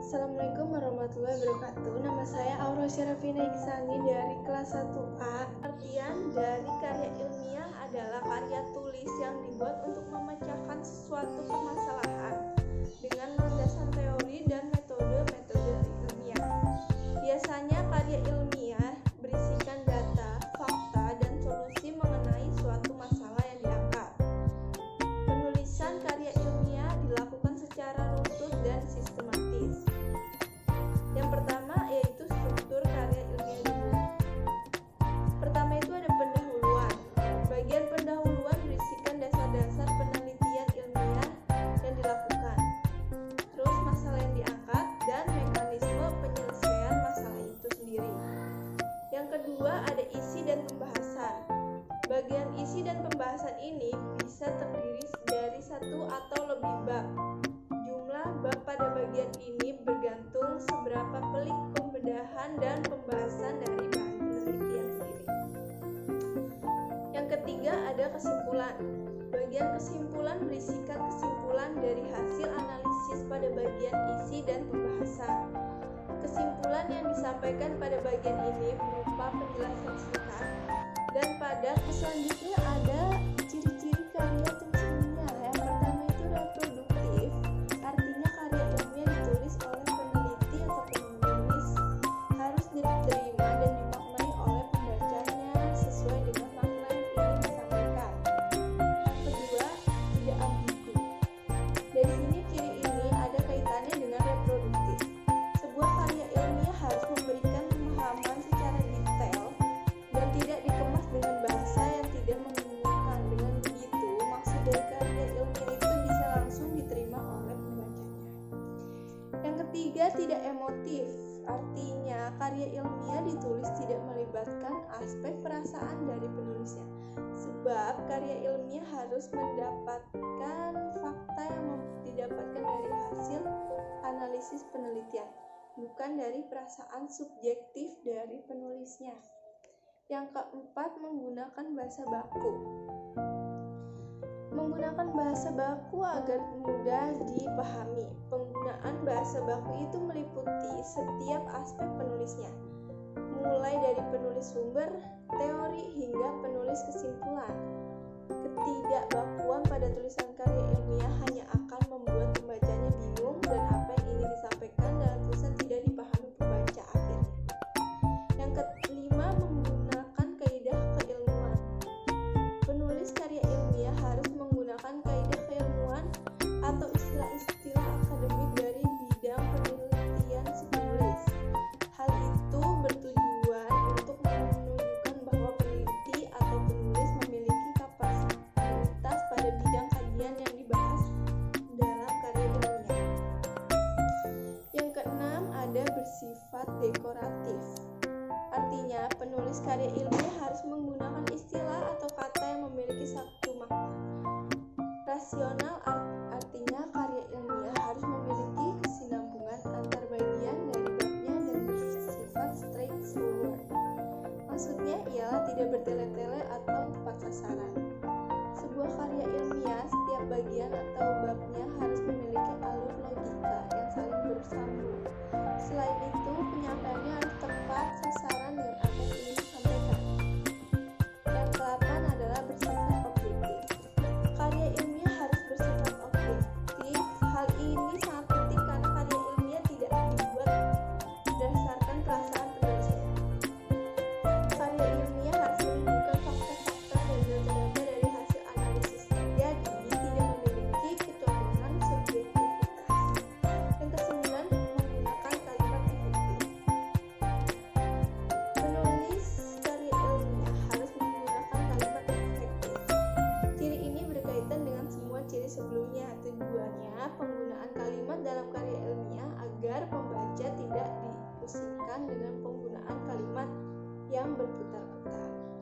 Assalamualaikum warahmatullahi wabarakatuh. Nama saya Aura Syarafina Iksani dari kelas 1A. Artian dari karya ilmiah adalah karya tulis yang dibuat untuk memecahkan suatu permasalahan dengan landasan teori dan metode-metode ilmiah. Biasanya karya ilmiah berisikan data, fakta, dan solusi mengenai suatu masalah yang diangkat. Penulisan karya ilmiah dilakukan secara runtut dan sistematis. Yang pertama yaitu struktur karya ilmiah dulu. Pertama itu ada pendahuluan. Bagian pendahuluan berisikan dasar-dasar penelitian ilmiah yang dilakukan, terus masalah yang diangkat, dan mekanisme penyelesaian masalah itu sendiri. Yang kedua ada isi dan pembahasan. Bagian isi dan pembahasan ini bisa terdiri dari satu atau lebih bab. Jumlah bab pada bagian ini bergantung seberapa pelik pembedahan dan pembahasan dari bahan penelitian sendiri. Yang ketiga ada kesimpulan. Bagian kesimpulan berisikan kesimpulan dari hasil analisis pada bagian isi dan pembahasan. Kesimpulan yang disampaikan pada bagian ini berupa penjelasan singkat, dan pada selanjutnya ada ciri-ciri karya tulis ilmiah. Yang pertama itu reproduktif, artinya karya ilmiah ditulis oleh peneliti atau penulis harus diterima dan dimaknai oleh pembacanya sesuai dengan makna yang ingin disampaikan. Yang kedua, tidak ambigu. Dari sini ciri ini ada kaitannya dengan reproduktif. Sebuah karya ilmiah harus memberikan pemahaman secara detail dan tidak dikemas dengan bahasa yang tidak membingungkan. Dengan begitu, maksud dari karya ilmiah itu bisa langsung diterima oleh pembacanya. Yang ketiga, tidak emotif. Artinya, karya ilmiah ditulis tidak melibatkan aspek perasaan dari penulisnya. Sebab karya ilmiah harus mendapatkan fakta yang didapatkan dari hasil analisis penelitian, bukan dari perasaan subjektif dari penulisnya. Yang keempat, menggunakan bahasa baku. Menggunakan bahasa baku agar mudah dipahami. Penggunaan bahasa baku itu meliputi setiap aspek penulisnya, mulai dari penulis sumber, teori, hingga penulis kesimpulan. Ketidakbakuan pada tulisan karya ilmiah hanya akan membuat pembacanya bingung dan apa yang ingin disampaikan dalam tulisan tidak dipahami pembaca akhirnya. Yang kelima, menggunakan kaidah keilmuan. Penulis karya ilmiah harus menggunakan kaidah keilmuan atau istilah-istilah akademik dari bidang penelitian si penulis. Hal itu bertujuan untuk menunjukkan bahwa peneliti atau penulis memiliki kapasitas pada bidang kajian yang dibahas dalam karya ilmiah. Yang keenam, ada bersifat dekoratif. Artinya, penulis karya ilmiah harus menggunakan istilah atau kata yang memiliki satu makna. Rasional, artinya karya ilmiah harus memiliki kesinambungan antar bagian dari babnya dan bersifat straightforward. Maksudnya ialah tidak bertele-tele atau tepat sasaran. Sebuah karya ilmiah, setiap bagian atau babnya harus memiliki alur logika yang saling bersambung. Selain itu, penyampaiannya harus tepat sasaran dengan apa yang ingin disampaikan. Yang ke-8 adalah bersifat objektif. Karya ilmiah harus bersifat objektif. Hal ini sangat penting karena karya ilmiah tidak dibuat berdasarkan perasaan penulisnya. Karya ilmiah harus menunjukkan fakta-fakta dan data-data dari hasil analisisnya, jadi tidak memiliki kecolongan subjektivitas. Yang ke-9, menggunakan kalimat efektif. Penulis karya ilmiah harus menggunakan kalimat efektif. Ciri ini berkaitan dengan semua ciri sebelumnya. Tujuannya, penggunaan kalimat dalam karya ilmiah agar pembaca tidak dipusingkan dengan penggunaan kalimat yang berputar-putar.